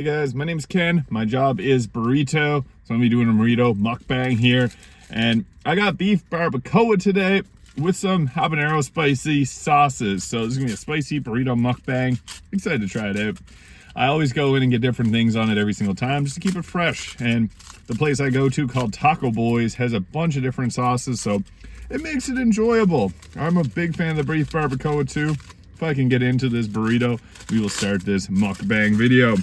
Hey guys, my name's Ken. My job is burrito, so I'm gonna be doing a burrito mukbang here. And I got beef barbacoa today with some habanero spicy sauces. So this is gonna be a spicy burrito mukbang. Excited to try it out. I always go in and get different things on it every single time just to keep it fresh. And the place I go to called Taco Boyz has a bunch of different sauces, so it makes it enjoyable. I'm a big fan of the beef barbacoa too. If I can get into this burrito, we will start this mukbang video.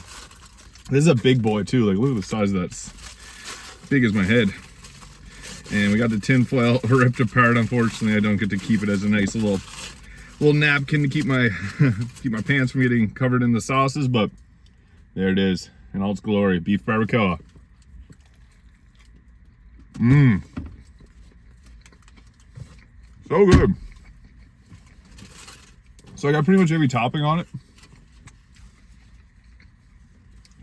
This is a big boy too, like look at the size of that. It's big as my head. And we got the tin foil ripped apart. Unfortunately, I don't get to keep it as a nice little napkin to keep my keep my pants from getting covered in the sauces, but there it is in all its glory, beef barbacoa. So good. So I got pretty much every topping on it.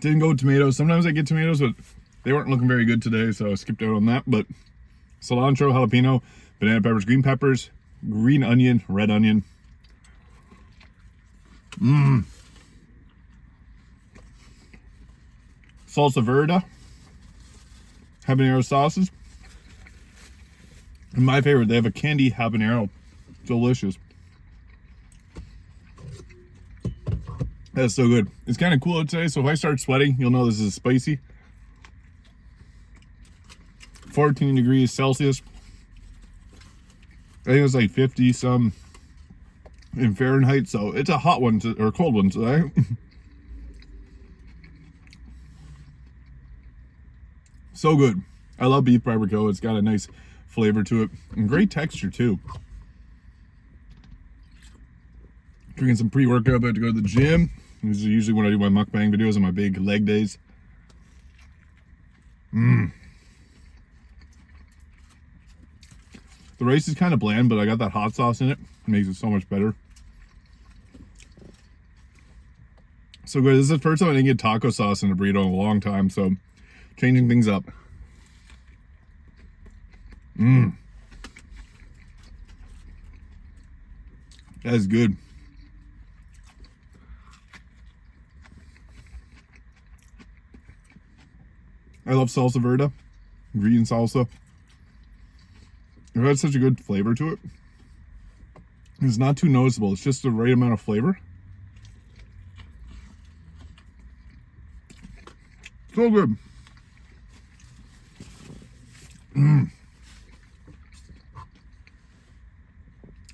Didn't go with tomatoes. Sometimes I get tomatoes, but they weren't looking very good today, so I skipped out on that. But cilantro, jalapeno, banana peppers, green onion, red onion. Salsa verde, habanero sauces. And my favorite, they have a candy habanero. Delicious. That's so good. It's kind of cool out today, so if I start sweating, you'll know this is spicy. 14 degrees Celsius. I think it was like 50 some in Fahrenheit, so it's a hot one or cold one today. So good. I love beef barbacoa. It's got a nice flavor to it and great texture too. Drinking some pre-workout, about to go to the gym. This is usually when I do my mukbang videos on my big leg days. The rice is kind of bland, but I got that hot sauce in it. It makes it so much better. So good. This is the first time I didn't get taco sauce in a burrito in a long time, so changing things up. That is good. I love salsa verde, green salsa. It has such a good flavor to it. It's not too noticeable. It's just the right amount of flavor. So good.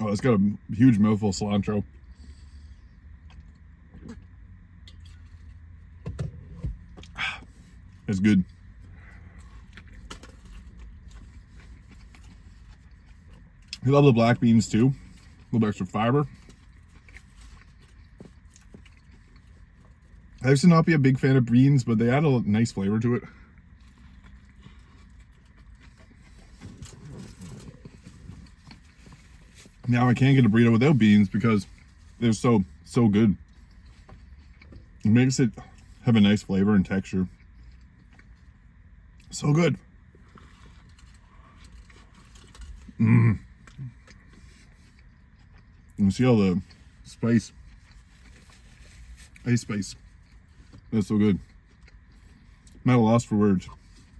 Oh, it's got a huge mouthful of cilantro. It's good. I love the black beans too. A little extra fiber. I used to not be a big fan of beans, but they add a nice flavor to it. Now I can't get a burrito without beans because they're so good. It makes it have a nice flavor and texture. So good. You see all the spice. Ice spice. That's so good. I'm at a loss for words.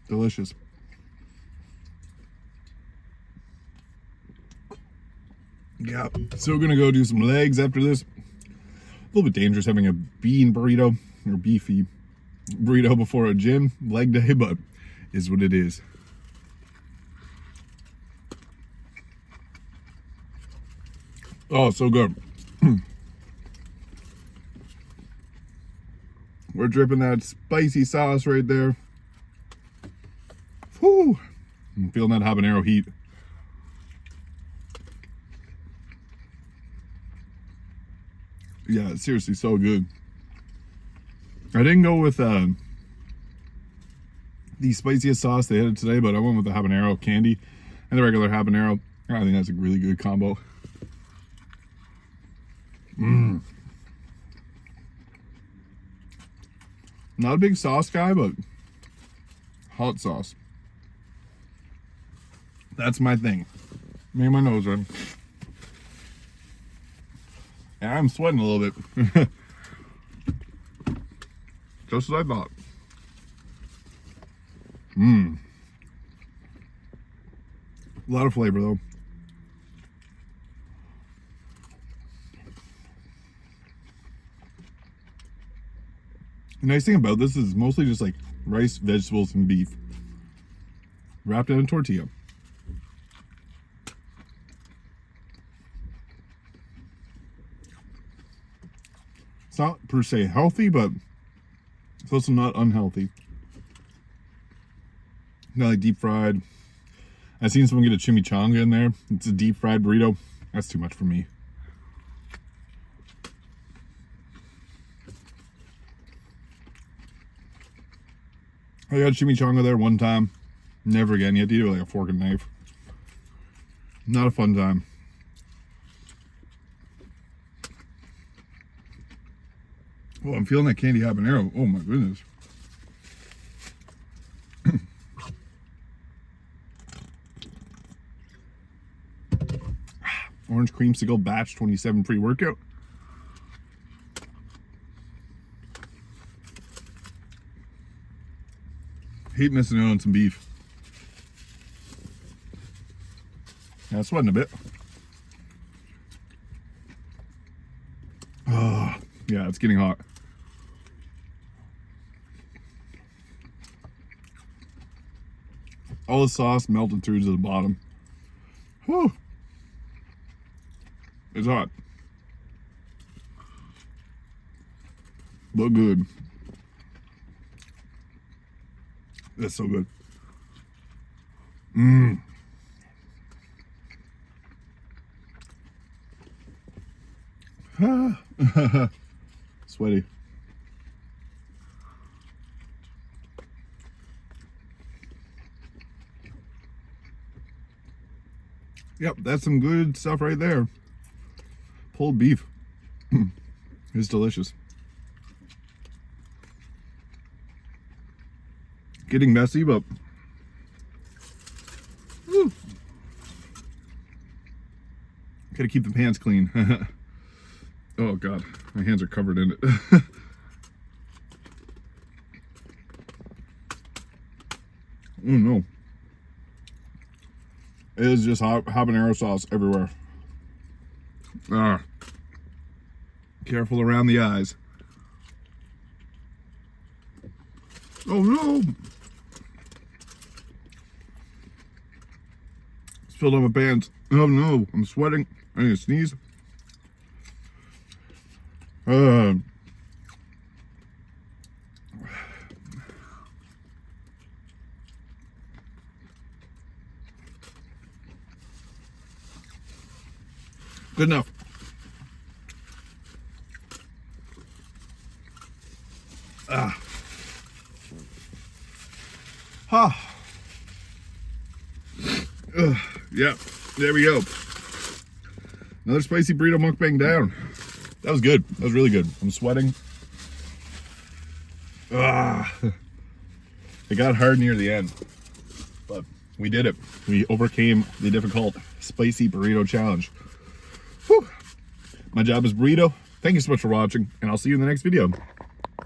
Delicious. Yeah, so gonna go do some legs after this. A little bit dangerous having a bean burrito or beefy burrito before a gym leg day, but is what it is. Oh, so good. We're dripping that spicy sauce right there. Whew. I'm feeling that habanero heat. Yeah, it's seriously so good. I didn't go with the spiciest sauce they had today, but I went with the habanero candy and the regular habanero. I think that's a really good combo. Not a big sauce guy, but hot sauce. That's my thing. Made my nose run. And I'm sweating a little bit. Just as I thought. A lot of flavor though. The nice thing about this is mostly just like rice, vegetables, and beef wrapped in a tortilla. It's not per se healthy, but it's also not unhealthy. Not like deep fried. I've seen someone get a chimichanga in there. It's a deep fried burrito. That's too much for me. I got chimichanga there one time. Never again. You have to eat it with like a fork and knife. Not a fun time. Oh, I'm feeling that candy habanero. Oh my goodness. Orange creamsicle batch 27 pre-workout. Hate missing out on some beef. Yeah, sweating a bit. Oh, yeah, it's getting hot. All the sauce melted through to the bottom. Whew. It's hot. Look good. That's so good. Sweaty. Yep, that's some good stuff right there. Pulled beef. It's delicious. Getting messy, but woo. Gotta keep the pans clean. Oh god, my hands are covered in it. Oh no. It is just habanero sauce everywhere. Ah. Careful around the eyes. Oh no! Spilled on my pants. Oh no, I'm sweating. I need to sneeze. Good enough. Yeah, there we go. Another spicy burrito mukbang down. That was good. That was really good. I'm sweating. It got hard near the end, but we did it. We overcame the difficult spicy burrito challenge. Whew. My job is burrito. Thank you so much for watching, and I'll see you in the next video.